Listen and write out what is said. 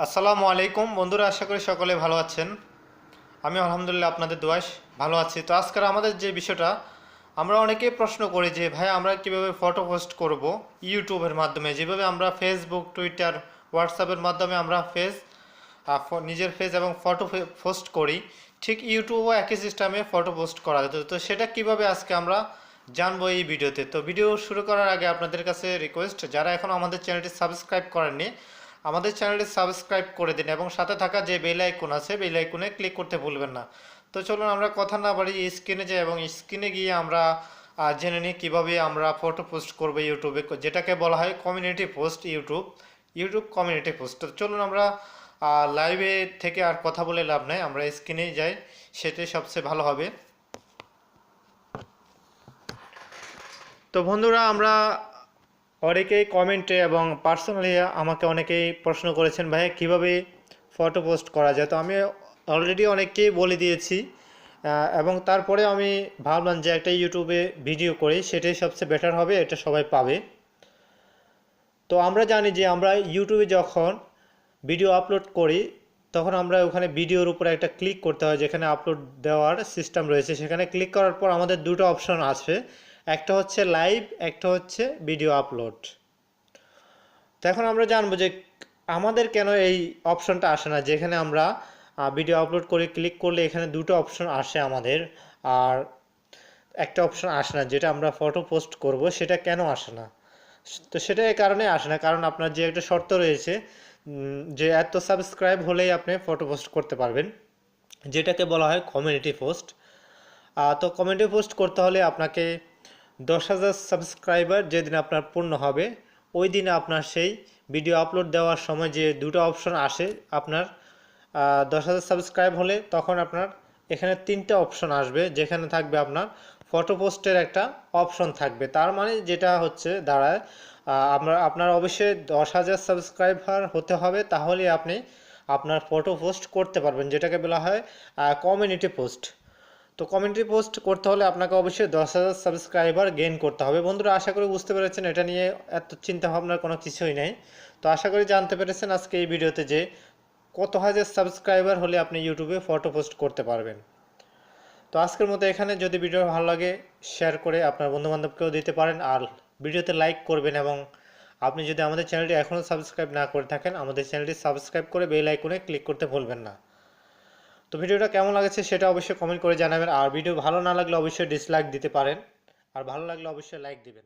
আসসালামু আলাইকুম বন্ধুরা, আশা করি সকলে ভালো আছেন। আমি আলহামদুলিল্লাহ আপনাদের দোয়ায় ভালো আছি। তো আজকের আমাদের যে বিষয়টা, আমরা অনেকেই প্রশ্ন করি যে ভাই আমরা কিভাবে ফটো পোস্ট করব ইউটিউবের মাধ্যমে, যেভাবে আমরা ফেসবুক, টুইটার, হোয়াটসঅ্যাপের মাধ্যমে আমরা নিজের ফেস এবং ফটো পোস্ট করি, ঠিক ইউটিউবও একই সিস্টেমে ফটো পোস্ট করা যেত। তো সেটা কিভাবে আজকে আমরা জানবো এই ভিডিওতে। তো ভিডিও শুরু করার আগে আপনাদের কাছে রিকোয়েস্ট, যারা এখনও আমাদের চ্যানেলটি সাবস্ক্রাইব করেননি, আমাদের চ্যানেলটি সাবস্ক্রাইব করে দিন এবং সাথে থাকা যে বেল আইকন আছে বেল আইকনে ক্লিক করতে ভুলবেন না। তো চলুন আমরা কথা না বাড়ি স্ক্রিনে যাই এবং স্ক্রিনে গিয়ে আমরা জেনে নিই কীভাবে আমরা ফটো পোস্ট করবো ইউটিউবে, যেটাকে বলা হয় community post. YouTube community post. তো চলুন আমরা লাইভে থেকে আর কথা বলে লাভ নাই, আমরা স্ক্রিনেই যাই, সেটাই সবচেয়ে ভালো হবে। তো বন্ধুরা, আমরা অনেকেই কমেন্টে এবং পার্সোনালি আমাকে অনেকেই প্রশ্ন করেছেন ভাই কীভাবে ফটো পোস্ট করা যায়। তো আমি অলরেডি অনেককেই বলে দিয়েছি, এবং তারপরে আমি ভাবলাম যে একটা ইউটিউবে ভিডিও করি, সেটাই সবচেয়ে বেটার হবে, এটা সবাই পাবে। তো আমরা জানি যে আমরা ইউটিউবে যখন ভিডিও আপলোড করি, তখন আমরা ওখানে ভিডিওর উপরে একটা ক্লিক করতে হয়, যেখানে আপলোড দেওয়ার সিস্টেম রয়েছে। সেখানে ক্লিক করার পর আমাদের দুটো অপশন আছে, একটা হচ্ছে লাইভ, একটা হচ্ছে ভিডিও আপলোড। তো এখন আমরা জানবো যে আমাদের কেন এই অপশনটা আসে না, যেখানে আমরা ভিডিও আপলোড করে ক্লিক করলে এখানে দুটো অপশন আসে আমাদের, আর একটা অপশন আসে না, যেটা আমরা ফটো পোস্ট করব সেটা কেন আসে না। তো সেটা এই কারণে আসে না, কারণ আপনার যে একটা শর্ত রয়েছে, যে এত সাবস্ক্রাইব হলেই আপনি ফটো পোস্ট করতে পারবেন, যেটাকে বলা হয় কমিউনিটি পোস্ট। তো কমিউনিটি পোস্ট করতে হলে আপনাকে 10,000 সাবস্ক্রাইবার যেদিন আপনার পূর্ণ হবে, ওই দিনে আপনার সেই ভিডিও আপলোড দেওয়ার সময় যে দুটো অপশন আসে, আপনার 10,000 সাবস্ক্রাইব হলে তখন আপনার এখানে তিনটা অপশন আসবে, যেখানে থাকবে আপনার ফটো পোস্টের একটা অপশন থাকবে। তার মানে যেটা হচ্ছে দাঁড়ায়, আপনার অবশ্যই 10,000 সাবস্ক্রাইবার হতে হবে, তাহলে আপনি আপনার ফটো পোস্ট করতে পারবেন, যেটাকে বলা হয় কমিউনিটি পোস্ট। তো কমিউনিটি পোস্ট করতে হলে আপনাকে অবশ্যই 10,000 সাবস্ক্রাইবার গেইন করতে হবে। বন্ধুরা, আশা করি বুঝতে পেরেছেন, এটা নিয়ে এত চিন্তা ভাবনার কোনো কিছুই নেই। তো আশা করি জানতে পেরেছেন আজকে এই ভিডিওতে যে কত হাজার সাবস্ক্রাইবার হলে আপনি ইউটিউবে ফটো পোস্ট করতে পারবেন। তো আজকের মতো এখানে, যদি ভিডিও ভালো লাগে শেয়ার করে আপনার বন্ধুবান্ধবকেও দিতে পারেন, আর ভিডিওতে লাইক করবেন, এবং আপনি যদি আমাদের চ্যানেলটি এখনও সাবস্ক্রাইব না করে থাকেন, আমাদের চ্যানেলটি সাবস্ক্রাইব করে বেল আইকনে ক্লিক করতে ভুলবেন না। তো ভিডিওটা কেমন লাগছে সেটা অবশ্যই কমেন্ট করে জানাবেন, আর ভিডিও ভালো না লাগলে অবশ্যই ডিসলাইক দিতে পারেন, আর ভালো লাগলে অবশ্যই লাইক দিবেন।